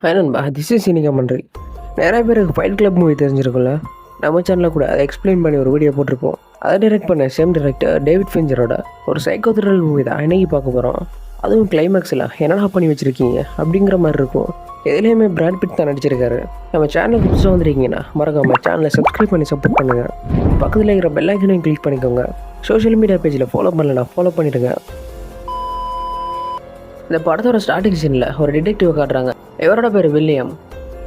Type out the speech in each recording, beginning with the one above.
Hi நண்பா, this is சினிகா மன்றி. நிறைய பேருக்கு ஃபைட் கிளப் மூவி தெரிஞ்சிருக்கும்ல. நம்ம சேனலில் கூட அதை எக்ஸ்பிளைன் பண்ணி ஒரு வீடியோ போட்டிருப்போம். அதை டைரக்ட் பண்ண சேம் டைரக்டர் டேவிட் ஃபின்ச்சரோட ஒரு சைக்கோ த்ரில்லர் மூவி தான் இன்னைக்கு பார்க்க போகிறோம். அதுவும் கிளைமேக்ஸில் என்னடா பண்ணி வச்சுருக்கீங்க அப்படிங்கிற மாதிரி இருக்கும். எதுலேயுமே பிராட் பிட் தான் நடிச்சிருக்காரு. நம்ம சேனலுக்கு புதுசாக வந்துருக்கீங்கன்னா மறக்காமல் சேனலை சப்ஸ்கிரைப் பண்ணி சப்போர்ட் பண்ணுங்கள். பக்கத்தில் இருக்கிற பெல் ஐக்கனையும் கிளிக் பண்ணிக்கோங்க. சோஷியல் மீடியா பேஜில் ஃபாலோ பண்ணலன்னா ஃபாலோ பண்ணிவிடுங்க. இந்த படத்தோட ஸ்டார்டிங் சீனில் ஒரு டிடெக்டிவ் காட்டுறாங்க. இவரோட பேர் வில்லியம்.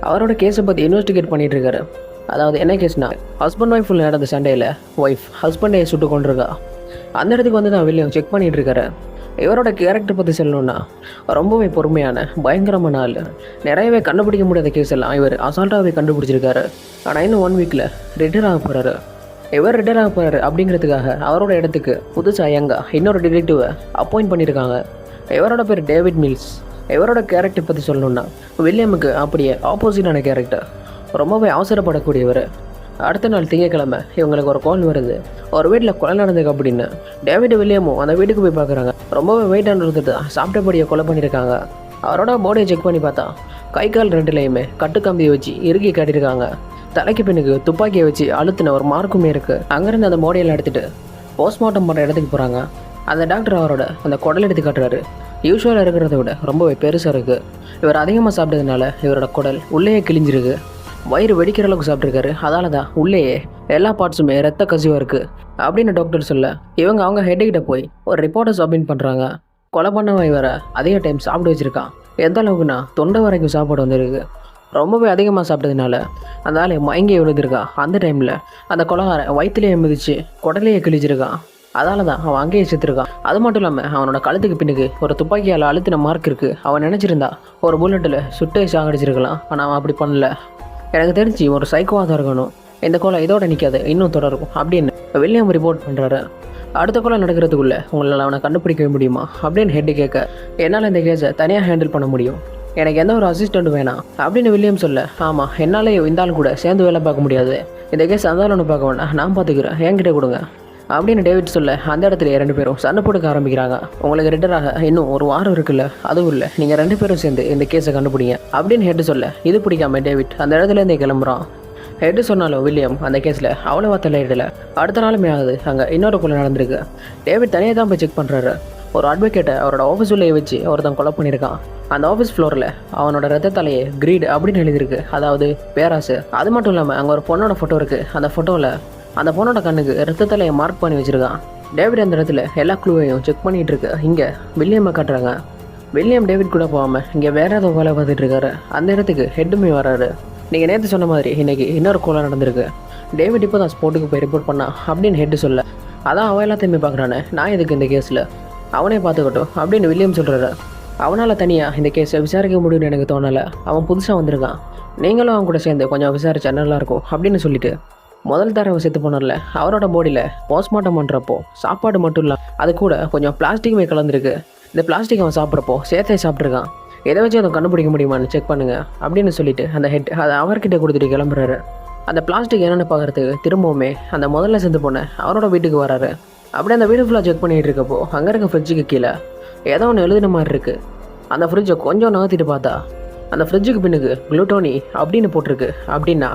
அவரோட கேஸை பற்றி இன்வெஸ்டிகேட் பண்ணிகிட்டு இருக்காரு. அதாவது என்ன கேஸ்னா, ஹஸ்பண்ட் ஒய்ஃபுல் நடந்த சண்டையில் ஒய்ஃப் ஹஸ்பண்டை சுட்டு கொண்டிருக்கா. அந்த இடத்துக்கு வந்து தான் வில்லியம் செக் பண்ணிகிட்டு இருக்காரு. இவரோட கேரக்டர் பற்றி சொல்லணுன்னா ரொம்பவே பொறுமையான பயங்கரமான ஆள். நிறையவே கண்டுபிடிக்க முடியாத கேஸ் எல்லாம் இவர் அசால்ட்டாகவே கண்டுபிடிச்சிருக்காரு. ஆனால் இன்னும் 1 வீக்கில் ரிட்டையர் ஆக போகிறாரு. இவர் ரிட்டையர் ஆக போகிறாரு அப்படிங்கிறதுக்காக அவரோட இடத்துக்கு புதுசாக இன்னொரு டிடெக்டிவை அப்பாயிண்ட் பண்ணியிருக்காங்க. இவரோட பேர் டேவிட் மில்ஸ். இவரோட கேரக்டர் பற்றி சொல்லணுன்னா வில்லியமுக்கு அப்படியே ஆப்போசிட்டான கேரக்டர். ரொம்பவே அவசரப்படக்கூடியவர். அடுத்த நாள் திங்கக்கிழமை இவங்களுக்கு ஒரு கால் வருது, ஒரு வீட்டில் கொலை நடந்திருக்கு அப்படின்னு. டேவிட் வில்லியமும் அந்த வீட்டுக்கு போய் பார்க்குறாங்க. ரொம்பவே வெயிட் இருந்துட்டு சாப்பிட்டபடியை கொலை பண்ணியிருக்காங்க. அவரோட பாடியை செக் பண்ணி பார்த்தா கை கால் ரெண்டுலேயுமே கட்டுக்கம்பியை வச்சு இறுக்கி காட்டியிருக்காங்க. தலைக்கு பின்னுக்கு துப்பாக்கியை வச்சு அழுத்தின ஒரு மார்க்குமே இருக்குது. அங்கேருந்து அந்த பாடியெல்லாம் எடுத்துகிட்டு போஸ்ட்மார்ட்டம் பண்ணுற இடத்துக்கு போகிறாங்க. அந்த டாக்டர் அவரோட அந்த குடல் எடுத்து காட்டுறாரு. யூஸ்வலாக இருக்கிறத விட ரொம்பவே பெருசாக இருக்குது. இவர் அதிகமாக சாப்பிட்டதுனால இவரோட குடல் உள்ளேயே கிழிஞ்சிருக்கு. வயிறு வெடிக்கிற அளவுக்கு சாப்பிட்ருக்காரு. அதால தான் உள்ளேயே எல்லா பார்ட்ஸுமே ரத்த கசிவாக இருக்குது அப்படின்னு டாக்டர் சொல்ல, இவங்க அவங்க ஹெட்டுக்கிட்ட போய் ஒரு ரிப்போர்ட்டை சப்மிட் பண்ணுறாங்க. கொலை பண்ணவன் இவரை அதிக டைம் சாப்பிட வச்சுருக்கான். எந்த அளவுக்குன்னா தொண்டை வரைக்கும் சாப்பாடு வந்துருக்கு. ரொம்பவே அதிகமாக சாப்பிட்டதுனால அந்த ஆளை மயங்கி விழுந்திருக்கான். அந்த டைமில் அந்த கொலைகாரன் வயிற்றுலேயே மிதிச்சு குடலையே கிழிச்சிருக்கான். அதால தான் அவன் அங்கேயே செத்துருக்கான். அது மட்டும் இல்லாமல் அவனோட கழுத்துக்கு பின்னுக்கு ஒரு துப்பாக்கியால் அழுத்தின மார்க் இருக்குது. அவன் நினச்சிருந்தா ஒரு புல்லட்டில் சுட்டே சாகடிச்சிருக்கலாம். ஆனால் அவன் அப்படி பண்ணல. எனக்கு தெரிஞ்சு ஒரு சைக்கோவாக தான் இருக்கணும். இந்த கொலை இதோட நிற்காது, இன்னும் தொடரும் அப்படின்னு வில்லியம் ரிப்போர்ட் பண்ணுறாரு. அடுத்த கொலை நடக்கிறதுக்குள்ளே உங்களால் அவனை கண்டுபிடிக்கவே முடியுமா அப்படின்னு ஹெட்டு கேட்க, என்னால் இந்த கேஸை தனியாக ஹேண்டில் பண்ண முடியும், எனக்கு எந்த ஒரு அசிஸ்டண்ட்டும் வேணாம் அப்படின்னு வில்லியம் சொல்ல, ஆமாம் என்னால் இருந்தாலும் கூட சேர்ந்து வேலை பார்க்க முடியாது, இந்த கேஸ் அந்த ஒன்று பார்க்க வேண்டாம், நான் பார்த்துக்கிறேன், என்கிட்ட கொடுங்க அப்படின்னு டேவிட் சொல்ல, அந்த இடத்துல 2 பேரும் சண்டை போட்டுக்க ஆரம்பிக்கிறாங்க. உங்களுக்கு ரிட்டராக இன்னும் ஒரு வாரம் இருக்குல்ல, அதுவும் இல்லை, நீங்கள் 2 பேரும் சேர்ந்து இந்த கேஸை கண்டுபிடிங்க அப்படின்னு ஹெட்டு சொல்ல, இது பிடிக்காம டேவிட் அந்த இடத்துலேருந்தே கிளம்புறான். ஹெட்டு சொன்னாலும் வில்லியம் அந்த கேஸில் அவ்வளோவா தலையிடலை. அடுத்த நாளுமே ஆகுது, அங்கே இன்னொரு கொலை நடந்திருக்கு. டேவிட் தனியாக தான் போய் செக் பண்ணுறாரு. ஒரு அட்வொகேட்டை அவரோட ஆஃபீஸ் உள்ளே வச்சு ஒருத்தன் கொலை பண்ணியிருக்கான். அந்த ஆஃபீஸ் ஃப்ளோரில் அவனோட ரத்த தலையை கிரீட் அப்படின்னு எழுதியிருக்கு, அதாவது பேராசு. அது மட்டும் இல்லாமல் அங்கே ஒரு பொண்ணோட ஃபோட்டோ இருக்குது. அந்த ஃபோட்டோவில் அந்த பொண்ணோட கண்ணுக்கு ரத்தத்தலையை மார்க் பண்ணி வச்சுருக்கான். டேவிட் அந்த இடத்துல எல்லா க்ளூவையும் செக் பண்ணிகிட்டு இருக்கு. இங்கே வில்லியம்மை காட்டுறாங்க. வில்லியம் டேவிட் கூட போகாமல் இங்கே வேறு ஏதோ வேலை பார்த்துட்டு இருக்காரு. அந்த இடத்துக்கு ஹெட்டுமே வராரு. நீங்கள் நேற்று சொன்ன மாதிரி இன்றைக்கி இன்னொரு கொலை நடந்திருக்கு. டேவிட் இப்போ தான் ஸ்போர்ட்டுக்கு போய் ரிப்போர்ட் பண்ணான் அப்படின்னு ஹெட்டு சொல்ல, அதான் அவன் எல்லாத்தையுமே பார்க்குறானே, நான் எதுக்கு இந்த கேஸில், அவனே பார்த்துக்கட்டும் அப்படின்னு வில்லியம் சொல்கிறாரு. அவனால் தனியாக இந்த கேஸை விசாரிக்க முடியும்னு எனக்கு தோணலை. அவன் புதுசாக வந்திருக்கான், நீங்களும் அவன் கூட சேர்ந்து கொஞ்சம் விசாரிச்சா நல்லாயிருக்கும் அப்படின்னு சொல்லிட்டு, முதல் தடவை செத்து போனார்ல அவரோட பாடியில் போஸ்ட்மார்ட்டம் பண்ணுறப்போ சாப்பாடு மட்டும் இல்லை, அது கூட கொஞ்சம் பிளாஸ்டிக்குமே கலந்துருக்கு. இந்த பிளாஸ்டிக் அவன் சாப்பிட்றப்போ சேர்த்தே சாப்பிட்ருக்கான். எதை வச்சு அதை கண்டுபிடிக்க முடியுமான்னு செக் பண்ணுங்க அப்படின்னு சொல்லிட்டு அந்த ஹெட் அதை அவர்கிட்ட கொடுத்துட்டு கிளம்புறாரு. அந்த பிளாஸ்டிக் என்னென்னு பார்க்குறதுக்கு திரும்பவுமே அந்த முதல்ல செத்து போன அவரோட வீட்டுக்கு வராரு. அப்படியே அந்த வீடு ஃபுல்லாக செக் பண்ணிகிட்டு இருக்கப்போ அங்கே இருக்க ஃப்ரிட்ஜுக்கு கீழே ஏதோ ஒன்று எழுதின மாதிரி இருக்குது. அந்த ஃப்ரிட்ஜை கொஞ்சம் நகர்த்திட்டு பார்த்தா அந்த ஃப்ரிட்ஜுக்கு பின்னுக்கு குளுட்டோனி அப்படின்னு போட்டிருக்கு. அப்படின்னா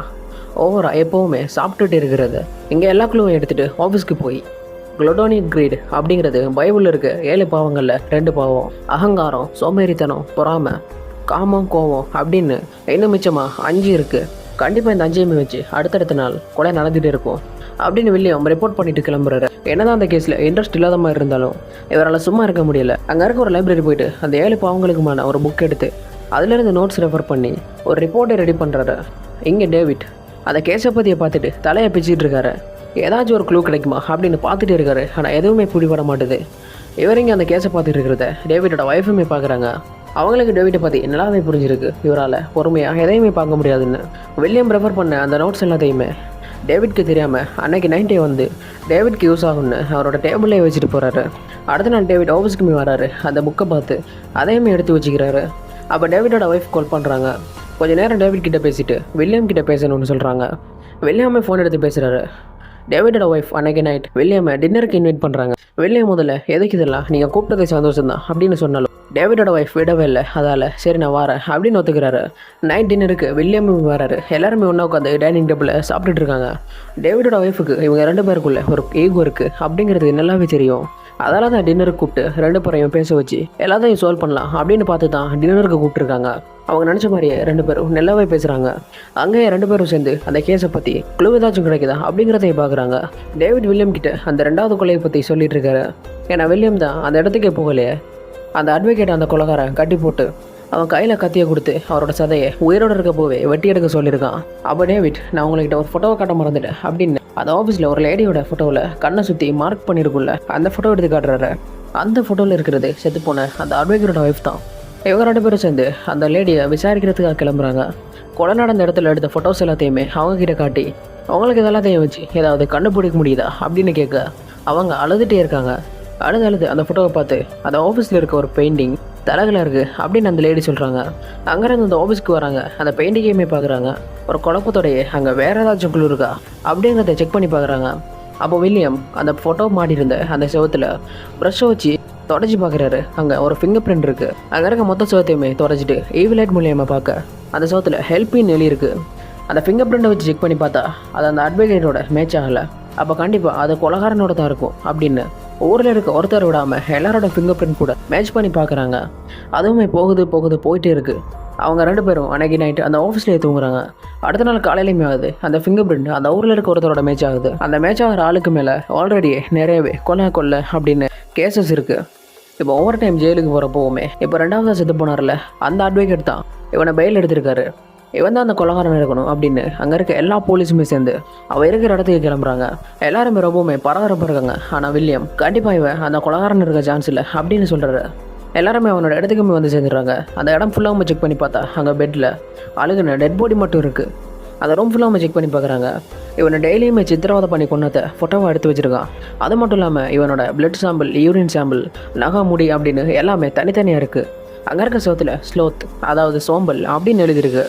ஓவரா எப்போவுமே சாப்பிட்டுட்டு இருக்கிறது. இங்கே எல்லா க்ளூவும் எடுத்துகிட்டு ஆஃபீஸ்க்கு போய் குளுட்டோனி கிரீட் அப்படிங்கிறது பைபிளில் இருக்க 7 பாவங்களில் 2 பாவம், அகங்காரம், சோம்பேறித்தனம், பொறாமை, காமம், கோவம் அப்படின்னு இன்னும் மிச்சமாக 5 இருக்குது. கண்டிப்பாக இந்த 5ஐயுமே வச்சு அடுத்தடுத்த நாள் கொலை நடந்துகிட்டே இருக்கும் அப்படின்னு வில்லியம் ரிப்போர்ட் பண்ணிட்டு கிளம்புறாரு. என்னதான் அந்த கேஸில் இன்ட்ரெஸ்ட் இல்லாத மாதிரி இருந்தாலும் இவரால் சும்மா இருக்க முடியல. அங்கே இருக்க ஒரு லைப்ரரி போயிட்டு அந்த 7 பாவங்களுக்குமான ஒரு புக் எடுத்து அதுலேருந்து நோட்ஸ் ரெஃபர் பண்ணி ஒரு ரிப்போர்ட்டை ரெடி பண்ணுறாரு. இங்கே டேவிட் அந்த கேஸை பற்றியை பார்த்துட்டு தலையை பிச்சுட்டு இருக்காரு. ஏதாச்சும் ஒரு க்ளூ கிடைக்குமா அப்படின்னு பார்த்துட்டு இருக்காரு. ஆனால் எதுவுமே பிடிபட மாட்டுது. இவரிங்க அந்த கேஸை பார்த்துட்டு இருக்கிறத டேவிட்டோட ஒய்ஃபுமே பார்க்குறாங்க. அவங்களுக்கு டேவிட்டை பற்றி நல்லாவே புரிஞ்சிருக்கு. இவரால் பொறுமையாக எதையுமே பார்க்க முடியாதுன்னு வில்லியம் ரெஃபர் பண்ண அந்த நோட்ஸ் எல்லாத்தையுமே டேவிட்க்கு தெரியாமல் அன்னைக்கு நைட்டே வந்து டேவிட்க்கு யூஸ் ஆகும்னு அவரோட டேபிளே வச்சுட்டு போகிறாரு. அடுத்த நாள் டேவிட் ஆஃபீஸ்க்குமே வராரு. அந்த புக்கை பார்த்து அதையுமே எடுத்து வச்சுக்கிறாரு. அப்போ டேவிட்டோட ஒய்ஃப் கால் பண்ணுறாங்க. கொஞ்சம் நேரம் டேவிட் கிட்ட பேசிட்டு வில்லியம் கிட்ட பேசணும்னு சொல்கிறாங்க. வில்லியமே ஃபோன் எடுத்து பேசுகிறாரு. டேவிட்டோட ஒய்ஃப் அன்னைக்கு நைட் வில்லியமை டின்னருக்கு இன்வைட் பண்ணுறாங்க. வில்லியம் முதல்ல எதுக்கு இதெல்லாம் நீங்கள் கூப்பிட்டதே சந்தோஷம் தான் அப்படின்னு சொன்னாலும் டேவிடோட ஒய்ஃப் விடவே இல்லை. அதால் சரி நான் வரேன் அப்படின்னு ஒத்துக்கிறாரு. நைட் டின்னருக்கு வில்லியமும் வராரு. எல்லாருமே ஒன்றா உட்காந்து டைனிங் டேபிளில் சாப்பிட்டுட்டு இருக்காங்க. டேவிடோட ஒய்ஃபுக்கு இவங்க 2 பேருக்குள்ள ஒரு ஈகோ இருக்குது அப்படிங்கிறது நல்லாவே தெரியும். அதால் தான் டின்னருக்கு கூப்பிட்டு 2 பேரையும் பேச வச்சு எல்லாத்தையும் சால்வ் பண்ணலாம் அப்படின்னு பார்த்து தான் டின்னருக்கு கூப்பிட்டுருக்காங்க. அவங்க நினச்ச மாதிரியே 2 பேரும் நல்லாவே பேசுகிறாங்க. அங்கேயே 2 பேரும் சேர்ந்து அந்த கேஸை பற்றி க்ளூ ஏதாச்சும் கிடைக்குதா அப்படிங்கிறதையும் பார்க்குறாங்க. டேவிட் வில்லியம் கிட்ட அந்த 2வது கொலையை பற்றி சொல்லிட்டு இருக்காரு. ஏன்னா வில்லியம் தான் அந்த இடத்துக்கே போகலையே. அந்த அட்வொகேட் அந்த கொலைகாரன் கட்டி போட்டு அவன் கையில் கத்தியை கொடுத்து அவரோட சதையை உயிரோடு இருக்க போவே வெட்டி எடுக்க சொல்லியிருக்கான். அப்போ டேவிட் நான் உங்கள்கிட்ட ஒரு ஃபோட்டோவை காட்ட மறந்துட்டேன் அப்படின்னு அந்த ஆஃபீஸில் ஒரு லேடியோட ஃபோட்டோவில் கண்ணை சுற்றி மார்க் பண்ணியிருக்குள்ள அந்த ஃபோட்டோ எடுத்து காட்டுறாரு. அந்த ஃபோட்டோவில் இருக்கிறது செத்துப்போன அந்த அட்வொகேட்டோட ஒய்ஃப் தான். இவங்க 2 பேரும் சேர்ந்து அந்த லேடியை விசாரிக்கிறதுக்காக கிளம்புறாங்க. கொலை நடந்த இடத்துல எடுத்த ஃபோட்டோஸ் எல்லாத்தையுமே அவங்கக்கிட்ட காட்டி அவங்களுக்கு இதெல்லாத்தையும் வச்சு ஏதாவது கண்டுபிடிக்க முடியுதா அப்படின்னு கேட்க அவங்க அழுதுகிட்டே இருக்காங்க. அழுது அந்த ஃபோட்டோவை பார்த்து அந்த ஆஃபீஸில் இருக்க ஒரு பெயிண்டிங் தலகலாக இருக்குது அப்படின்னு அந்த லேடி சொல்கிறாங்க. அங்கேருந்து அந்த ஆஃபீஸ்க்கு வராங்க. அந்த பெயிண்டிங்கையுமே பார்க்குறாங்க. ஒரு குழப்பத்தோடையே அங்கே வேறு ஏதாச்சும் குழு இருக்கா அப்படிங்கிறத செக் பண்ணி பார்க்குறாங்க. அப்போ வில்லியம் அந்த ஃபோட்டோ மாட்டியிருந்த அந்த செவத்தில் ப்ரஷ்ஷை வச்சு தொடச்சி பார்க்குறாரு. அங்கே ஒரு ஃபிங்கர் பிரிண்ட் இருக்குது. அங்கே இருக்க மொத்த செவத்தையுமே தொடச்சிட்டு ஈவிலைட் மூலியமாக பார்க்க அந்த செவத்தில் ஹெல்ப்பின்னு எழுதியிருக்கு. அந்த ஃபிங்கர் பிரிண்ட்டை வச்சு செக் பண்ணி பார்த்தா அது அந்த அட்வொகேட்டோட மேட்ச் ஆகலை. அப்போ கண்டிப்பாக அது கொலகாரனோட தான் இருக்கும் அப்படின்னு ஊரில் இருக்க ஒருத்தர் விடாமல் எல்லாரோட ஃபிங்கர் பிரிண்ட் கூட மேட்ச் பண்ணி பார்க்குறாங்க. அதுவுமே போயிட்டே இருக்குது. அவங்க 2 பேரும் அன்னைக்கு நைட்டு அந்த ஆஃபீஸ்லேயே தூங்குறாங்க. அடுத்த நாள் காலையிலையுமே ஆகுது. அந்த ஃபிங்கர் பிரிண்ட் அந்த ஊரில் இருக்க ஒருத்தரோட மேட்ச் ஆகுது. அந்த மேட்ச் ஆகிற ஆளுக்கு மேலே ஆல்ரெடி நிறையவே கொலை அப்படின்னு கேசஸ் இருக்குது. இப்போ ஓவர் டைம் ஜெயிலுக்கு போகிறப்போவுமே இப்போ 2வது செத்து போனார்ல அந்த அட்வொகேட் தான் இவனை பெயில் எடுத்திருக்காரு. இவன் தான் அந்த கொலகாரன் இருக்கணும் அப்படின்னு அங்கே இருக்க எல்லா போலீஸுமே சேர்ந்து அவள் இருக்கிற இடத்துக்கு கிளம்புறாங்க. எல்லாருமே ரொம்பவுமே பரபரப்பாக இருக்காங்க. ஆனால் வில்லியம் கண்டிப்பாக இவன் அந்த கொலகாரன் இருக்க சான்ஸ் இல்லை அப்படின்னு சொல்கிறாரு. எல்லாருமே அவனோட இடத்துக்குமே வந்து சேர்ந்துடுறாங்க. அந்த இடம் ஃபுல்லாக செக் பண்ணி பார்த்தா அங்கே பெட்டில் அழுகுன டெட் பாடி மட்டும் இருக்குது. அந்த ரூம் ஃபுல்லாக செக் பண்ணி பார்க்குறாங்க. இவனை டெய்லியுமே சித்திரவதை பண்ணி கொண்டதை ஃபோட்டோவை எடுத்து வச்சுருக்கான். அது மட்டும் இல்லாமல் இவனோட பிளட் சாம்பிள், யூரின் சாம்பிள், நகை, முடி அப்படின்னு எல்லாமே தனித்தனியாக இருக்குது. அங்கே இருக்க சோத்தில் ஸ்லோத் அதாவது சோம்பல் அப்படின்னு எழுதியிருக்கு.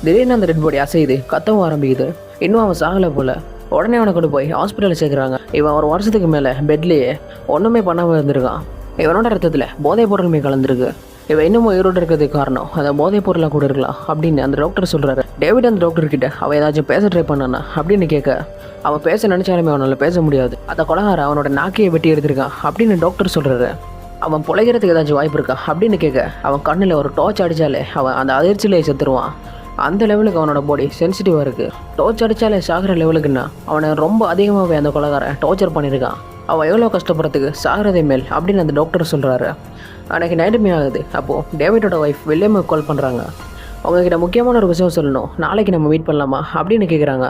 திடீர்னு அந்த டெட் பாடி அசையுது, கத்தவும் ஆரம்பிக்குது. இன்னும் அவன் சாகலை போல். உடனே அவனை கொண்டு போய் ஹாஸ்பிட்டலில் சேர்க்குறாங்க. இவன் 1 வருஷத்துக்கு மேலே பெட்லேயே ஒன்றுமே பண்ணாமல் இருந்திருக்கான். இவனோட ரத்தத்தில் போதைப் பொருளுமே கலந்துருக்கு. இவன் இன்னமும் உயிரோடு இருக்கிறதுக்கு காரணம் அந்த போதைப் பொருளாக கூட இருக்கலாம் அப்படின்னு அந்த டாக்டர் சொல்கிறாரு. டேவிட் அந்த டாக்டர்கிட்ட அவன் ஏதாச்சும் பேச ட்ரை பண்ணானா அப்படின்னு கேட்க அவன் பேச நினச்சாலுமே அவனால் பேச முடியாது. அந்த கொலகாரன் அவனோட நாக்கையை வெட்டி எடுத்திருக்கான் அப்படின்னு டாக்டர் சொல்கிறாரு. அவன் பொழைக்கிறதுக்கு ஏதாச்சும் வாய்ப்பு இருக்கா அப்படின்னு கேட்க அவன் கண்ணில் ஒரு டார்ச் அடித்தாலே அவன் அந்த அதிர்ச்சியிலே செத்துருவான். அந்த லெவலுக்கு அவனோட பாடி சென்சிட்டிவாக இருக்குது. டார்ச் அடித்தாலே சாகிற லெவலுக்குன்னா அவனை ரொம்ப அதிகமாகவே அந்த கொலகாரன் டார்ச்சர் பண்ணியிருக்கான். அவன் எவ்வளோ கஷ்டப்படுறதுக்கு சாகிறதே மேல் அப்படின்னு அந்த டாக்டர் சொல்கிறாரு. அன்றைக்கி நைட்டுமே ஆகுது. அப்போது டேவிடோட ஒய்ஃப் வில்லியமுக்கு கால் பண்ணுறாங்க. அவங்கக்கிட்ட முக்கியமான ஒரு விஷயம் சொல்லணும், நாளைக்கு நம்ம மீட் பண்ணலாமா அப்படின்னு கேட்குறாங்க.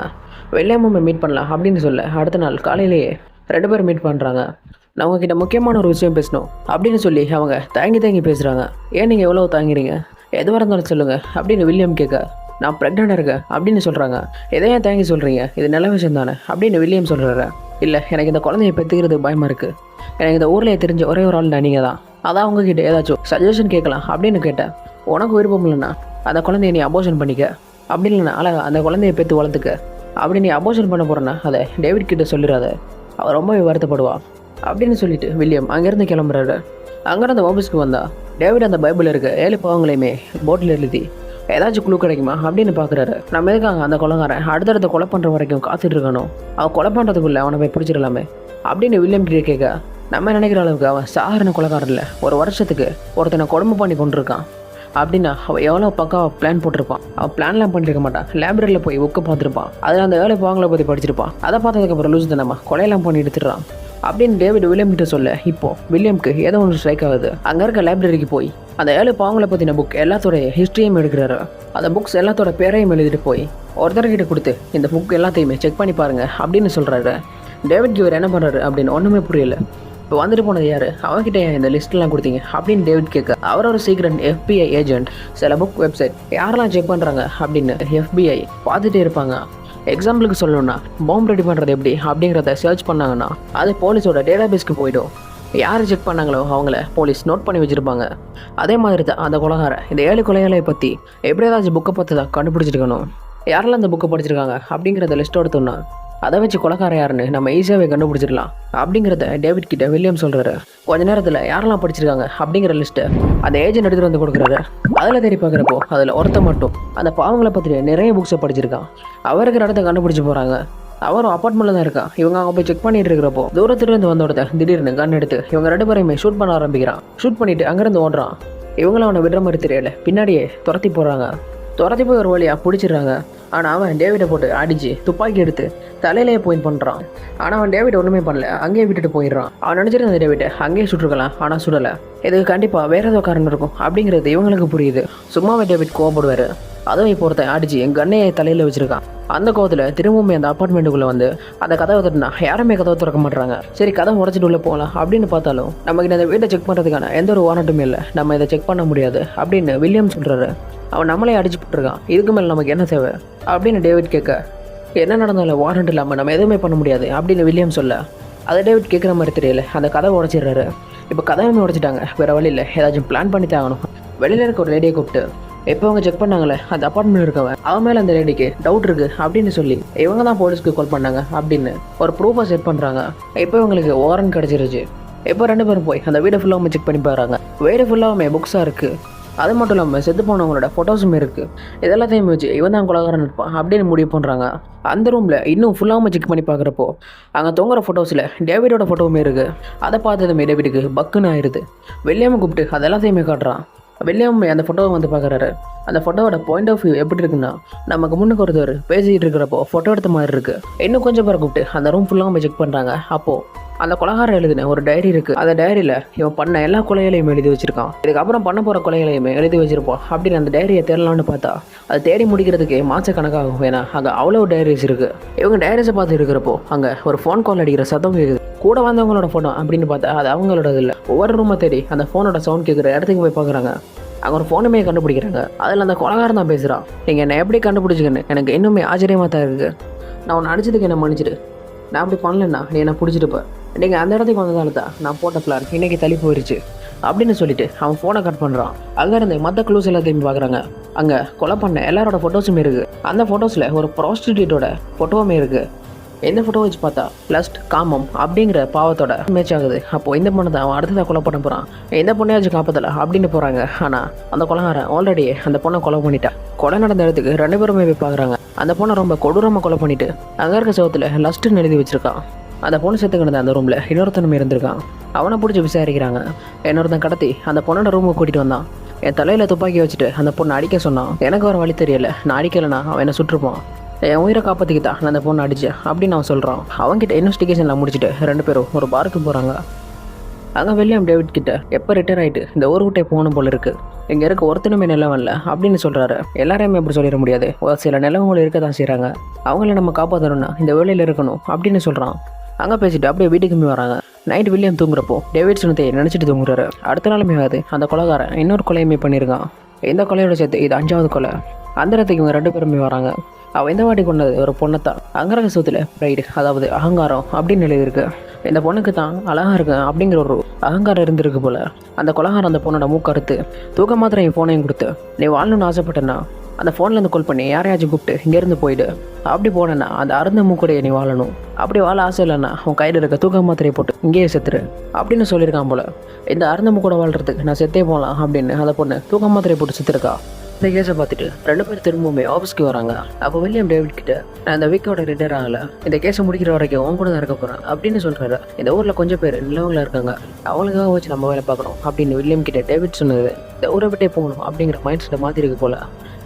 வில்லியமும் மீட் பண்ணலாம் அப்படின்னு சொல்ல அடுத்த நாள் காலையிலேயே 2 பேரும் மீட் பண்ணுறாங்க. நான் உங்ககிட்ட முக்கியமான ஒரு விஷயம் பேசணும் அப்படின்னு சொல்லி அவங்க தயங்கி பேசுகிறாங்க. ஏன் நீங்கள் எவ்வளோ தாங்கிறீங்க, எதுவாக இருந்தாலும் சொல்லுங்கள் அப்படின்னு வில்லியம் கேட்க நான் ப்ரெக்னெண்ட்டாக இருக்கேன் அப்படின்னு சொல்கிறாங்க. எதையும் தயங்கி சொல்கிறீங்க, இது நல்ல விஷயம் தானே அப்படின்னு வில்லியம் சொல்கிறாரு. இல்லை, எனக்கு இந்த குழந்தைய பெற்றுக்கிறது பயமாக இருக்குது. எனக்கு இந்த ஊரில் தெரிஞ்ச ஒரே ஒரு ஆள் நீங்கள் தான். அதான் உங்ககிட்ட ஏதாச்சும் சஜஷன் கேட்கலாம் அப்படின்னு கேட்டேன். உனக்கு விருப்பம் இல்லைன்னா அந்த குழந்தைய நீ அபோஷன் பண்ணிக்க, அப்படி இல்லைன்னா அழகா அந்த குழந்தைய பெற்று வளர்த்துக்க. அப்படி நீ அபோஷன் பண்ண போகிறேன்னா அதை டேவிட் கிட்ட சொல்லிடாத, அவர் ரொம்பவே வருத்தப்படுவா அப்படின்னு சொல்லிட்டு வில்லியம் அங்கேருந்து கிளம்புறாரு. அங்கேருந்து ஆஃபீஸ்க்கு வந்தா டேவிட் அந்த பைபிள் இருக்க 7 பாவங்களையுமே போட்டில் எழுதி ஏதாச்சும் குழு கிடைக்குமா அப்படின்னு பார்க்குறாரு. நம்ம எதுக்காக அந்த கொலைகாரன் அடுத்தடுத்த கொலை பண்ணுற வரைக்கும் காத்துட்டு இருக்கணும், அவன் கொலை பண்ணுறதுக்குள்ளே அவனை போய் பிடிச்சிடலாமே அப்படின்னு வில்லியம் கிட்டே கேட்க நம்ம நினைக்கிற அளவுக்கு அவன் சாதாரண கொலைகாரன் இல்லை. 1 வருஷத்துக்கு ஒருத்தனை கொடுமை பண்ணி கொண்டிருக்கான். அப்படின்னா அவன் எவ்வளோ பக்காவாக பிளான் போட்டிருப்பான். அவன் பிளான்லாம் பண்ணியிருக்க மாட்டான். லைப்ரரியில் போய் புக்கு பார்த்துருப்பான். அதில் அந்த 7 பாவங்களை பற்றி படிச்சிருப்பான். அதை பார்த்ததுக்கப்புறம் லூஸ் தானம்மா கொலையெல்லாம் பண்ணி எடுத்துடுறான் அப்படின்னு டேவிட் வில்லியம் கிட்ட சொல்ல இப்போது வில்லியம்க்கு ஏதோ ஒன்று ஸ்ட்ரைக் ஆகுது. அங்கே இருக்க லைப்ரரிக்கு போய் அந்த 7 பாவங்களை பற்றின புக் எல்லாத்தோடைய ஹிஸ்ட்ரியும் எடுக்கிறாரு. அந்த புக்ஸ் எல்லாத்தோட பேரையும் எழுதிட்டு போய் ஒருத்தர்கிட்ட கொடுத்து இந்த புக் எல்லாத்தையுமே செக் பண்ணி பாருங்கள் அப்படின்னு சொல்கிறாரு. டேவிட் இவர் என்ன பண்ணுறாரு அப்படின்னு ஒன்றுமே புரியல. இப்போ வந்துட்டு போனது யார், அவங்ககிட்ட இந்த லிஸ்ட்லாம் கொடுத்தீங்க அப்படின்னு டேவிட் கேட்க அவர் ஒரு சீக்ரெட் FBI ஏஜென்ட். சில புக் வெப்சைட் யாரெல்லாம் செக் பண்ணுறாங்க அப்படின்னு FBI பார்த்துட்டே இருப்பாங்க. எக்ஸாம்பிளுக்கு சொல்லணும்னா பாம்பு ரெடி பண்ணுறது எப்படி அப்படிங்கிறத சர்ச் பண்ணாங்கன்னா அது போலீஸோட டேட்டாபேஸ்க்கு போய்டும். யார் செக் பண்ணாங்களோ அவங்கள போலீஸ் நோட் பண்ணி வச்சுருப்பாங்க. அதே மாதிரி தான் அந்த கொலைகாரன் இந்த 7 கொலைகளை பற்றி எப்படி ஏதாச்சும் புக்கை பார்த்து தான் கண்டுபிடிச்சிருக்கணும். யாரெல்லாம் அந்த புக்கை படிச்சிருக்காங்க அப்படிங்கிறத லிஸ்ட் எடுத்தோன்னா அதை வச்சு கொலைக்காரன் யாருன்னு நம்ம ஈஸியாகவே கண்டுபிடிச்சிடலாம் அப்படிங்கிறத டேவிட் கிட்ட வில்லியம் சொல்கிறாரு. கொஞ்ச நேரத்தில் யாரெல்லாம் படிச்சிருக்காங்க அப்படிங்கிற லிஸ்ட்டை அந்த ஏஜென்ட் எடுத்துகிட்டு வந்து கொடுக்குறாரு. அதில் தேடி பார்க்குறப்போ அதில் ஒருத்த மட்டும் அந்த பாவங்களை பற்றி நிறைய புக்ஸை படிச்சிருக்கான். அவருக்கு இடத்த கண்டுபிடிச்சி போகிறாங்க. அவரும் அப்பார்ட்மெண்ட்டில் தான் இருக்கான். இவங்க அங்கே போய் செக் பண்ணிட்டு இருக்கிறப்போ தூரத்துலேருந்து வந்த ஒருத்தன் திடீர்னு கன் எடுத்து இவங்க 2 பேரையுமே ஷூட் பண்ண ஆரம்பிக்கிறான். ஷூட் பண்ணிட்டு அங்கேருந்து ஓடுறான். இவங்களும் அவனை விடுற மாதிரி தெரியல. பின்னாடியே துரத்தி போகிறாங்க. துரத்தி போய் ஒரு வழியாக பிடிச்சிடுறாங்க. ஆனால் அவன் டேவிடை போட்டு அடித்து துப்பாக்கி எடுத்து தலையிலேயே பாயிண்ட் பண்ணுறான். ஆனால் அவன் டேவிட் ஒன்றுமே பண்ணல, அங்கேயே விட்டுட்டு போயிடுறான். அவன் நினச்சிருந்த டேவிட்டை அங்கேயே சுட்டுருக்கலாம், ஆனால் சுடலை. இதுக்கு கண்டிப்பாக வேற ஏதோ காரணம் இருக்கும் அப்படிங்கிறது இவங்களுக்கு புரியுது. சும்மாவே டேவிட் கோவப்படுவார். அதுவும் இப்போ ஒருத்தன் அடிச்சு என் கண்ணையை தலையில் வச்சிருக்கான். அந்த கோவத்தில் திரும்பவுமே அந்த அப்பார்ட்மெண்ட்டுக்குள்ளே வந்து அந்த கதவை தட்டினா யாருமே கதவை திறக்க மாட்டாங்க. சரி, கதவை உடச்சிட்டு உள்ள போகலாம் அப்படின்னு பார்த்தாலும் நமக்கு இந்த வீட்டை செக் பண்ணுறதுக்கான எந்த ஒரு வாரண்ட்டுமே இல்லை, நம்ம இதை செக் பண்ண முடியாது அப்படின்னு வில்லியம் சொல்கிறாரு. அவன் நம்மளே அடிச்சு போட்டுருக்கான், இதுக்கு மேலே நமக்கு என்ன தேவை அப்படின்னு டேவிட் கேட்க, என்ன நடந்தாலும் வாரண்ட் இல்லாமல் நம்ம எதுவுமே பண்ண முடியாது அப்படின்னு வில்லியம் சொல்ல, அதை டேவிட் கேட்குற மாதிரி தெரியல. அந்த கதவை உடச்சிடுறாரு. இப்போ கதவை உடச்சிட்டாங்க, வேறு வழி இல்லை, ஏதாச்சும் பிளான் பண்ணி தாங்கணும். வெளியில் இருக்க ஒரு லேடியை கூப்பிட்டு இப்போ அவங்க செக் பண்ணாங்களே அந்த அப்பார்ட்மெண்ட் இருக்கவன் அவன் மேலே அந்த லேடிக்கு டவுட் இருக்குது அப்படின்னு சொல்லி இவங்க தான் போலீஸ்க்கு கால் பண்ணாங்க அப்படின்னு ஒரு ப்ரூஃபை செட் பண்ணுறாங்க. இப்போ இவங்களுக்கு வாரண்ட் கிடச்சிருச்சு. இப்போ 2 பேரும் போய் அந்த வீடை ஃபுல்லாக செக் பண்ணி போகிறாங்க. வீடு ஃபுல்லாகவுமே புக்ஸாக இருக்குது. அது மட்டும் இல்லாமல் செத்து போனவங்களோட ஃபோட்டோஸுமே இருக்குது. இதெல்லாத்தையும் வச்சு இவன் தான் கொலைகாரன் இருப்பான் அப்படின்னு முடிவு பண்ணுறாங்க. அந்த ரூமில் இன்னும் ஃபுல்லாக செக் பண்ணி பார்க்குறப்போ அங்கே தொங்குற ஃபோட்டோஸில் டேவிடோட ஃபோட்டோவுமே இருக்குது. அதை பார்த்ததுமே டேவிடுக்கு பக்குன்னு ஆயிடுது. வில்லியம் கூப்பிட்டு அதெல்லாத்தையுமே காட்டுறான். வில்லியம் அந்த ஃபோட்டோவை வந்து பார்க்குறாரு. அந்த ஃபோட்டோவோட பாயிண்ட் ஆஃப் வியூ எப்படி இருக்குன்னா, நமக்கு முன்னுக்கு ஒருத்தர் பேசிக்கிட்டு இருக்கிறப்போ ஃபோட்டோ எடுத்த மாதிரி இருக்குது. இன்னும் கொஞ்சம் பேரை கூப்பிட்டு அந்த ரூம் ஃபுல்லாக செக் பண்ணுறாங்க. அப்போது அந்த கொலைகாரன் எழுதின ஒரு டைரி இருக்குது. அந்த டைரியில் இவன் பண்ண எல்லா கொலைகளையும் எழுதி வச்சிருக்கான். இதுக்கப்புறம் பண்ண போகிற கொலைகளையுமே எழுதி வச்சிருப்போம் அப்படின்னு அந்த டைரியை தேடலான்னு பார்த்தா அது தேடி முடிக்கிறதுக்கு மாசக்கணக்காகும். ஏன்னா அங்கே அவ்வளோ டைரிஸ் இருக்குது. இவங்க டைரிஸை பார்த்து இருக்கிறப்போ அங்கே ஒரு ஃபோன் கால் அடிக்கிற சத்தம் கேட்குது. கூட வந்தவங்களோட ஃபோட்டோ அப்படின்னு பார்த்தா அது அவங்களோட இல்லை. ஒவ்வொரு ரூமை தேடி அந்த ஃபோனோட சவுண்ட் கேட்குற இடத்துக்கு போய் பார்க்குறாங்க. அங்கே ஒரு ஃபோனுமே கண்டுபிடிக்கிறாங்க. அதில் அந்த கொலைகாரன் தான் பேசுகிறான். நீங்கள் என்னை எப்படி கண்டுபிடிச்சிக்கன்னு எனக்கு இன்னுமே ஆச்சரியமாக தான் இருக்குது. நான் உன்னை அடிச்சதுக்கு என்ன மன்னிச்சிடு. நான் அப்படி பண்ணலன்னா நீ என்னை பிடிச்சிட்டுப்பேன். நீங்கள் அந்த இடத்துக்கு வந்ததால தான் நான் போட்ட பிளான் இன்றைக்கி தள்ளி போயிடுச்சு அப்படின்னு சொல்லிட்டு அவன் ஃபோனை கட் பண்ணுறான். அங்கேருந்து மற்ற க்ளூஸ் எல்லாத்தையும் பார்க்குறாங்க. அங்கே கொலை பண்ண எல்லாரோட ஃபோட்டோஸுமே இருக்குது. அந்த ஃபோட்டோஸில் ஒரு ப்ராஸ்டியூட்டோட ஃபோட்டோவுமே இருக்குது. எந்த ஃபோட்டோ வச்சு பார்த்தா லஸ்ட் காமம் அப்படிங்கிற பாவத்தோட மேட்ச் ஆகுது. அப்போது இந்த பொண்ணை தான் அவன் அடுத்ததாக கொலை பண்ண போகிறான். இந்த பொண்ணையாச்சும் காப்பதில்லை அப்படின்னு போகிறாங்க. ஆனால் அந்த கொலைகாரன் ஆல்ரெடி அந்த பொண்ணை கொலை பண்ணிட்டான். கொலை நடந்த இடத்துக்கு 2 பேருமே போய் பார்க்குறாங்க. அந்த பொண்ணை ரொம்ப கொடூரமாக கொலை பண்ணிவிட்டு அங்கே இருக்க சவத்தில் லஸ்ட்டுன்னு எழுதி வச்சுருக்கான். அந்த பொண்ணு செத்து கிடந்த அந்த ரூமில் இன்னொருத்தனுமே இருந்திருக்கான். அவனை பிடிச்சி விசாரிக்கிறாங்க. இன்னொருத்தன் கடத்தி அந்த பொண்ணோட ரூமுக்கு கூட்டிகிட்டு வந்தான். என் தலையில் துப்பாக்கி வச்சுட்டு அந்த பொண்ணை அடிக்க சொன்னான். எனக்கு வர வழி தெரியல, நான் அடிக்கலைன்னா அவன் என்ன சுட்டுருப்பான். என் உயிரை காப்பாற்றிக்கிட்டா நான் அந்த பொண்ணை அடித்தேன் அப்படின்னு அவன் சொல்கிறான். அவன்கிட்ட இன்வெஸ்டிகேஷனில் முடிச்சுட்டு 2 பேரும் ஒரு பாருக்கு போகிறாங்க. அங்கே வில்லியம் டேவிட் கிட்ட எப்போ ரிட்டையர் ஆகிட்டு இந்த ஊர் விட்டே போகணும் போல இருக்குது, இங்கே இருக்க ஒருத்தனுமே நிலவம் இல்லை அப்படின்னு சொல்கிறாரு. எல்லாரையுமே அப்படி சொல்லிட முடியாது, ஒரு சில நிலவங்களும் இருக்க தான் செய்கிறாங்க. அவங்கள நம்ம காப்பாற்றணும்னா இந்த வேலையில் இருக்கணும் அப்படின்னு சொல்கிறான். அங்கே பேசிட்டு அப்படியே வீட்டுக்குமே வராங்க. நைட் வில்லியம் தூங்குறப்போ டேவிட் சொன்னதை நினச்சிட்டு தூங்குறாரு. அடுத்த நாளுமே ஆகுது. அந்த கொலைகாரன் இன்னொரு கொலையுமே பண்ணியிருக்கான். இந்த கொலையோட சேர்த்து இது 5வது கொலை. அந்த இடத்துக்கு இவங்க 2 பேருமே வராங்க. அவள் இந்த வாட்டி கொண்டது ஒரு பொண்ணைத்தான். அங்கரக சூத்தில் ப்ரைடு, அதாவது அகங்காரம் அப்படின்னு எழுதியிருக்கு. இந்த பொண்ணுக்கு தான் அழகாக இருக்கு அப்படிங்கிற ஒரு அகங்காரம் இருந்திருக்கு போல். அந்த கொலைகாரம் அந்த பொண்ணோட மூக்கறுத்து தூக்க மாத்திரம் என் ஃபோனையும் கொடுத்து, நீ வாழணும்னு ஆசைப்பட்டேன்னா அந்த ஃபோன்லேருந்து கால் பண்ணி யாரையாச்சும் கூப்பிட்டு இங்கேருந்து போயிடு. அப்படி போனேன்னா அந்த அருந்த மூக்கூடைய நீ வாழணும். அப்படி வாழ ஆசை இல்லைன்னா உன் கையில் இருக்க தூக்க மாத்திரையை போட்டு இங்கேயே செத்துரு அப்படின்னு சொல்லியிருக்கான் போல். இந்த அருந்த மூக்கூட வாழ்கிறதுக்கு நான் செத்தே போகலாம் அப்படின்னு அந்த பொண்ணு தூக்க மாத்திரையை போட்டு செத்துருக்கா. இந்த கேஸை பார்த்துட்டு 2 பேர் திரும்பவுமே ஆஃபீஸ்க்கு வராங்க. அப்போ வில்லியம் டேவிட் கிட்ட, நான் இந்த வீக்கோட ரிட்டையர் ஆகலை, இந்த கேஸை முடிக்கிற வரைக்கும் உன் கூட தான் இருக்க போகிறேன் அப்படின்னு சொல்கிறாரு. இந்த ஊரில் கொஞ்சம் பேர் நல்லவங்களாக இருக்காங்க, அவங்களுக்காக வச்சு நம்ம வேலை பார்க்கணும் அப்படின்னு வில்லியம் கிட்ட டேவிட் சொன்னது. இந்த ஊரை விட்டே போகணும் அப்படிங்கிற மைண்ட் செட்டை மாற்றி இருக்கு போல்.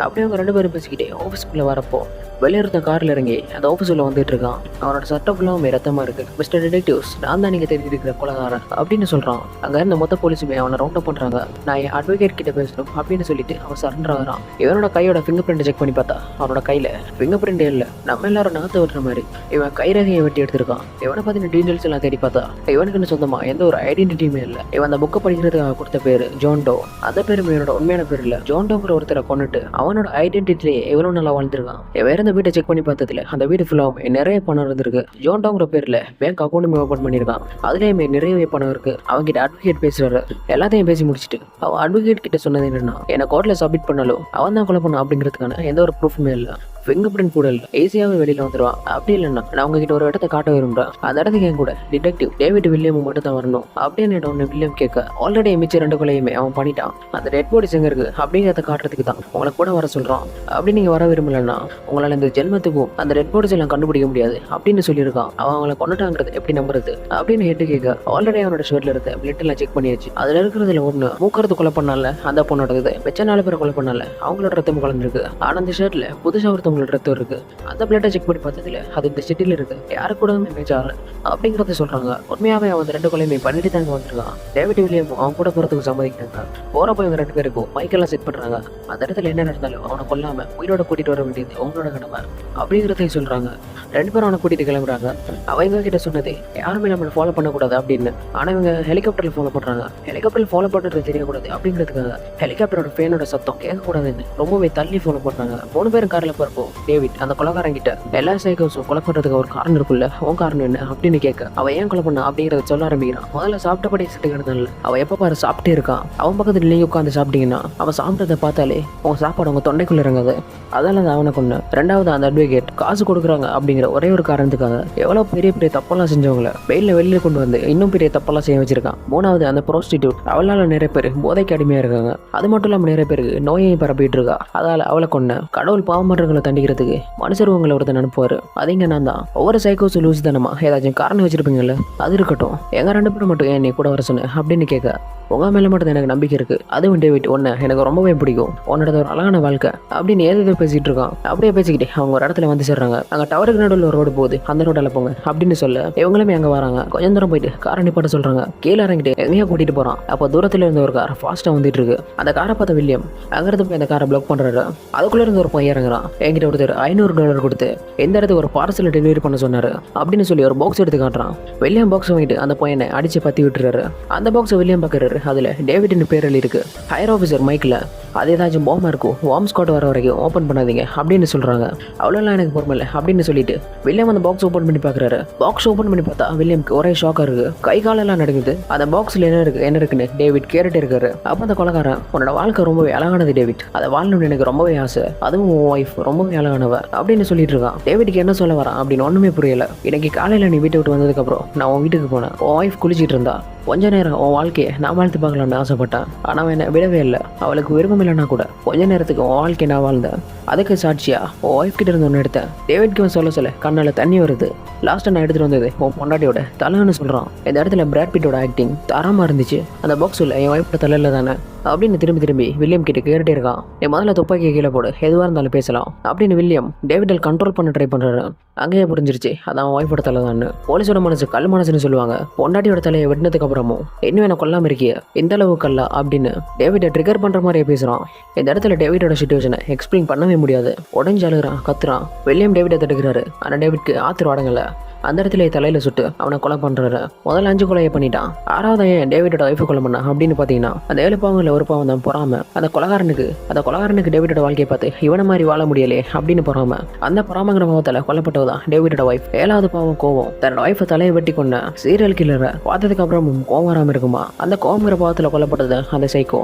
அப்படியே அவங்க 2 பேரும் பேசிக்கிட்டே ஆஃபீஸ்க்குள்ளே வரப்போ வெளியிருந்த காரில் இறங்கி அந்த ஆஃபீஸில் வந்துட்டு இருக்கான். அவனோட சட்டை ஃபுல்லாக ரத்தமாக இருக்குது. மிஸ்டர் டிடெக்டிவ்ஸ், நான் தான் நீங்கள் தெரிஞ்சு இருக்கிற கொலைகாரன் அப்படின்னு சொல்கிறான். அங்கே இருந்த மொத்த போலீஸுமே அவனை ரவுண்ட் அப் பண்ணுறாங்க. நான் என் அட்வொகேட் கிட்ட பேசணும் அப்படின்னு சொல்லிட்டு அவன் சரண்டர் ஆகிறான். இவனோட கையோட ஃபிங்கர் பிரிண்ட் செக் பண்ணி பார்த்தா அவனோட கையில் ஃபிங்கர் பிரிண்டே இல்லை. நம்ம எல்லாரும் நகத்தை விட்டுற மாதிரி இவன் கைரகையை வெட்டி எடுத்திருக்கான். இவனை பற்றின டீட்டெயில்ஸ் எல்லாம் தேடி பார்த்தா இவனுக்குன்னு சொந்தமாக எந்த ஒரு ஐடென்டிட்டியுமே இல்லை. இவன் அந்த புக்கை படிக்கிறதுக்காக கொடுத்த பேர் ஜோன்டோ. அந்த பேரும் இவனோட உண்மையான பேர் இல்லை. ஜோன்டோங்கிற ஒருத்தரை கொண்டுட்டு அவனோட ஐடென்டிட்டிலேயே எவ்வளோ நல்லா வாழ்ந்துருக்கான். வேற இந்த வீட்டை செக் பண்ணி பார்த்ததுல அந்த வீடு ஃபுல்லாக நிறைய பணம் இருந்திருக்கு. ஜோன்டோங்கிற பேரில் பேங்க் அக்கௌண்ட்டுமே ஓப்பன் பண்ணியிருக்கான். அதுலேயுமே நிறையவே பணம் இருக்கு. அவன்கிட்ட அட்வொகேட் பேசுறாரு. எல்லாத்தையும் பேசி முடிச்சுட்டு அவன் அட்வொகேட் கிட்ட சொன்னது என்னன்னா, என்னை கோர்ட்டில் சப்மிட் பண்ணாலும் அவன் தான் கொலை பண்ண அப்படிங்கிறதுக்கான எந்த ஒரு ப்ரூஃபுமே இல்லை. ஃபிங்கர் பிரிண்ட் கூட இல்லை, ஈஸியாகவே வெளியில் வந்துடுவான். அப்படி இல்லைன்னா நான் உங்ககிட்ட ஒரு இடத்த காட்ட விரும்புகிறேன், அந்த இடத்துக்கு என் கூட டிடெக்டிவ் டேவிட் வில்லியம் மட்டும் தான் வரணும் அப்படின்னு ஒன்று வில்லியம் கேட்க, ஆல்ரெடி மிச்ச 2 கொலையுமே அவன் பண்ணிட்டான், அந்த டெட் பாடிஸ் எங்கே இருக்குது அப்படிங்கிறத காட்டுறதுக்கு தான் உங்களை கூட வர சொல்கிறான். அப்படி நீங்கள் வர விரும்பலன்னா உங்களால் இந்த ஜென்மத்துக்கும் அந்த டெட் பாடிஸ் எல்லாம் கண்டுபிடிக்க முடியாது அப்படின்னு சொல்லியிருக்கான். அவன் அவங்கள கொண்டுட்டாங்கிறது எப்படி நம்புறது அப்படின்னு ஹெட்டு கேட்க, ஆல்ரெடி அவனோட ஷர்ட்ல இருக்க பிளட் எல்லாம் செக் பண்ணியாச்சு. அதில் இருக்கிறதுல ஒன்று மூக்கறது கொலை பண்ணால அந்த பொண்ணோட இது, மிச்ச 4 பேரை கொலை பண்ணால அவங்களோட ரத்தம் கலந்துருக்கு. ஆனால் அந்த ஷர்ட்ல புதுசாக ஒருத்தவங்களோட ரத்தம் இருக்கு. அந்த பிளட்டை செக் பண்ணி பார்த்ததுல அது இந்த சிட்டில இருக்கு, யாரு கூட மேட்ச் ஆகல அப்படிங்கிறத சொல்றாங்க. உண்மையாவே அவன் 2 கொலையுமே பண்ணிட்டு தாங்க வந்திருக்கான். டேவிட் வில்லியம் அவன் கூட போறதுக்கு சம்மதிக்கிறாங்க. போறப்போ இவங்க 2 பேருக்கும் மைக்கெல்லாம் செட் பண்றாங்க. அந்த இடத்துல என்ன நடந்தாலும் அவனை கொல்லாம உயிரோட கூட்டிட்டு வர வேண்டியது அவங்களோட கடமை அப்படிங்கிறதையும் சொல்றாங்க. 2 பேரும் அவனை கூட்டிட்டு கிளம்புறாங்க. அவங்க கிட்ட சொன்னதே யாருமே நம்மளை ஃபாலோ பண்ணக்கூடாது அப்படின்னு. ஆனா இவங்க ஹெலிகாப்டர்ல ஃபாலோ பண்றாங்க. ஹெலிகாப்டர்ல ஃபாலோ பண்றது தெரியக்கூடாது அப்படிங்கிறதுக்காக ஹெலிகாப்டரோட ஃபேனோட சத்தம் கேட்கக்கூடாதுன்னு ரொம்பவே தள்ளி ஃபாலோ பண்றாங்க. 3 பேரும் கார்ல போறப்போ டேவிட் அந்த கொலைக்காரன் கிட்ட எல்லா சைக்கோஸும் கொலை பண்றதுக்கு ஒரு காரணம் இருக்குல்ல, உன் காரணம் என்ன அப்படின்னு கேட்க, அவன் ஏன் கொலை பண்ணா அப்படிங்கிறத சொல்ல ஆரம்பிக்கிறான். முதல்ல சாப்பிட்டபடி செட்டு கிடந்தால அவன் எப்ப பாரு சாப்பிட்டே இருக்கான். அவன் பக்கத்துல நீங்க உட்காந்து சாப்பிட்டீங்கன்னா அவன் சாப்பிட்டதை பார்த்தாலே உங்க சாப்பாடு உங்க தொண்டைக்குள்ள இறங்காது, அதனால தான் அவனை கொண்டு. 2வது அந்த அட்வொகேட் காசு கொடுக்குறாங்க அப்படிங்கிற ஒரே ஒரு காரணத்துக்காக எவ்வளவு பெரிய பெரிய தப்பெல்லாம் செஞ்சவங்கள வெயில வெளியில கொண்டு வந்து இன்னும் பெரிய தப்பெல்லாம் செய்ய வச்சிருக்கான். 3வது அந்த ப்ரோஸ்டிடியூட், அவளால நிறைய பேர் போதைக்கு அடிமையா இருக்காங்க. அது மட்டும் இல்லாம நிறைய பேருக்கு நோயையும் பரப்பிட்டு இருக்கா. அதால அவளை கொண்டு கடவுள் பாவமன்றங்களை தண்டிக்கிறதுக்கு மனுஷர் உங்களை ஒருத்தன் அனுப்புவாரு. அதிங்க நான் தான். ஒவ்வொரு சைக்கோஸ் லூஸ் தானமா ஏதாச்சும் காரணம் வச்சிருப்பீங்கல்ல, அது இருக்கட்டும், எங்க 2 பேரும் மட்டும் ஏன் நீ கூட வர சொன்ன அப்படின்னு கேட்க, உங்க மேல மட்டும் எனக்கு நம்பிக்கை இருக்கு, அதுவும் டேவிட் உன்னை எனக்கு ரொம்பவே பிடிக்கும், உன்னோட ஒரு அழகான வாழ்க்கை அப்படின்னு ஏதோ பேசிட்டு இருக்கான். அப்படியே பேசிக்கிட்டே அவங்க ஒரு இடத்துல வந்து சேர்றாங்க. அங்க டவருக்கு நடுவில் ஒரு ரோடு போகுது, அந்த ரோட்டில் போங்க அப்படின்னு சொல்ல இவங்களுமே அங்க வராங்க. கொஞ்சம் தூரம் போயிட்டு காரை நிப்பாட்ட சொல்றாங்க. கீழே இறங்கிட்டு எங்கேயா கூட்டிட்டு போறான். அப்போ தூரத்துல இருந்த ஒரு கார் ஃபாஸ்டா வந்துட்டு இருக்கு. அந்த காரை பார்த்த வில்லியம் அங்கிருந்து போய் அந்த காரை பிளாக் பண்றாரு. அதுக்குள்ள இருந்து ஒரு பையன் இறங்குறான். என்கிட்ட ஒருத்தர் $500 கொடுத்து இந்த இடத்துக்கு ஒரு பார்சல் டெலிவரி பண்ண சொன்னாரு அப்படின்னு சொல்லி ஒரு பாக்ஸ் எடுத்து காட்டுறான். வில்லியம் பாக்ஸ் வாங்கிட்டு அந்த பையனை அடிச்சு பத்தி விட்டுறாரு. அந்த பாக்ஸ் வில்லியம் பாக்குறாரு. அதுல டேவிட்னு பேர் எழுதி இருக்கு. ஹையர் ஆஃபீஸர் மைக்கில் அது ஏதாச்சும் பாம்பா இருக்கும், வார்ம் ஸ்காட் வர வரைக்கும் ஓப்பன் பண்ணாதீங்க அப்படின்னு சொல்றாங்க. அவ்வளோலாம் எனக்கு பொறுமை இல்லை அப்படின்னு சொல்லிட்டு வில்லியம் அந்த பாக்ஸ் ஓப்பன் பண்ணி பார்க்குறாரு. பாக்ஸ் ஓப்பன் பண்ணி பார்த்தா வில்லியம்க்கு ஒரே ஷாக்காக இருக்கு. கை காலெல்லாம் நடக்குது. அந்த பாக்ஸில் என்ன இருக்குன்னு டேவிட் கேட்டுட்டு இருக்காரு. அப்போ அந்த கொலைக்காரன், உன்னோட வாழ்க்கை ரொம்பவே அழகானது டேவிட், அதை வாழணும்னு எனக்கு ரொம்பவே ஆசை, அதுவும் உன் ஒய்ஃப் ரொம்பவே அழகானவ அப்படின்னு சொல்லிட்டு இருக்கான். டேவிட்க்கு என்ன சொல்ல வரான் அப்படின்னு ஒன்றுமே புரியல. இன்னைக்கு காலையில் நீ வீட்டை விட்டு வந்ததுக்கப்புறம் நான் உன் வீட்டுக்கு போனேன். உன் ஒய்ஃப் குளிச்சிட்டு இருந்தா. கொஞ்ச நேரம் உன் வாழ்க்கையை நான் வாழ்த்து பார்க்கலாம்னு ஆசைப்பட்டேன். ஆனால் அவன் என்னை விடவே இல்லை. அவளுக்கு விருப்பம் இல்லைன்னா கூட கொஞ்ச நேரத்துக்கு உன் வாழ்க்கையை நான் வாழ்ந்தேன். அதுக்கு சாட்சியா உன் ஒய்ஃப் கிட்ட இருந்து ஒன்று எடுத்தேன். டேவிட்க்கு சொல்ல கண்ணால் தண்ணி வருது. லாஸ்ட்டாக நான் எடுத்துகிட்டு வந்தது உன் பொண்டாட்டியோட தலைன்னு சொல்கிறான். இந்த இடத்துல பிராட் பிட்டோட ஆக்டிங் தரமாக இருந்துச்சு. அந்த பாக்ஸில் என் ஒய்ஃபோட தலையில் தானே அப்படின்னு திரும்பி வில்லியம் கிட்ட கேட்டுட்டே இருக்கான். என் முதல்ல துப்பாக்கியை கீழே போடு, எதுவாக இருந்தாலும் பேசலாம் அப்படின்னு வில்லியம் டேவிட்டல் கண்ட்ரோல் பண்ண ட்ரை பண்ணுறாரு. அங்கேயே புரிஞ்சிருச்சு அதான் அவன் ஒய்ஃபோட தலை தான். போலீஸோட மனசு கல் மனசுன்னு சொல்லுவாங்க. பொண்டாட்டியோட தலையை வெட்டினதுக்கு அப்புறமும் இன்னும் என்ன கொல்லாம இருக்கிய, இந்த அளவு கல்லா அப்படின்னு டேவிட்டை ட்ரிகர் பண்ற மாதிரியே பேசுறான். இந்த இடத்துல டேவிட்டோட சிச்சுவேஷனை எக்ஸ்பிளைன் பண்ணவே முடியாது. உடஞ்சி அழுகிறான், கத்துறான். வில்லியம் டேவிட்டை தடுக்கிறாரு. ஆனால் டேவிட்க்கு ஆத்திரம் அடங்கல. அந்த இடத்துல தலையில சுட்டு அவனை கொலை பண்றாரு. முதல்ல 5 கொலையை பண்ணிட்டான். 6வது ஏன் டேவிட்டோட ஒய்ஃபை கொலை பண்ணா அப்படின்னு பாத்தீங்கன்னா அந்த 7 பாவங்களில் ஒரு பாவம் தான் பொறாம. அந்த கொலைகாரனுக்கு டேவிட்டோட வாழ்க்கையை பார்த்து இவனை மாதிரி வாழ முடியலே அப்படின்னு பொறாம. அந்த பொறாமங்கிற பாவத்தில் கொல்லப்பட்டதுதான் டேவிட்டோட ஒய்ஃப். 7வது பாவம் கோவம். தன்னோட ஒய்ஃபை தலையை வெட்டி கொண்ட சீரியல் கில்லரை பார்த்ததுக்கு அப்புறமும் கோவம் வராம இருக்குமா. அந்த கோவங்கிற பாவத்தில் கொல்லப்பட்டது அந்த சைக்கோ.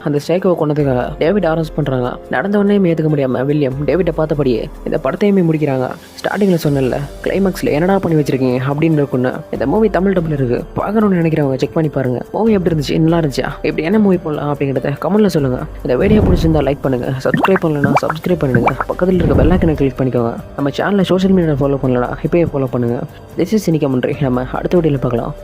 அந்த சைக்கோவை கொண்டதுக்காக டேவிட் அரெஸ்ட் பண்ணுறாங்க. நடந்த உடனே ஏற்றுக்க முடியாமல் வில்லியம் டேவிட்டை பார்த்தபடியே இந்த படத்தையுமே முடிக்கிறாங்க. ஸ்டார்டிங்கில் சொன்னல கிளைமாக்ஸில் என்னடா பண்ணி வச்சிருக்கீங்க அப்படின்னு இருக்குன்னு. இந்த மூவி தமிழ் டபுள் இருக்கு, பார்க்கணும்னு நினைக்கிறவங்க செக் பண்ணி பாருங்க. மூவி எப்படி இருந்துச்சு, நல்லா இருந்துச்சா, இப்படி என்ன மூவி போடலாம் அப்படிங்கிறத கமெண்ட்ல சொல்லுங்க. இந்த வீடியோ பிடிச்சிருந்தா லைக் பண்ணுங்க, சப்ஸ்கிரைப் பண்ணலன்னா சப்ஸ்கிரைப் பண்ணுங்க, பக்கத்தில் இருக்க பெல் ஐக்கனை கிளிக் பண்ணிக்கோங்க. நம்ம சேனலை சோஷியல் மீடியாவில் ஃபாலோ பண்ணலடா இப்பயே ஃபாலோ பண்ணுங்க. திஸ் இஸ் சினிகா மன்றி. நம்ம அடுத்த வீடியோவில் பார்க்கலாம்.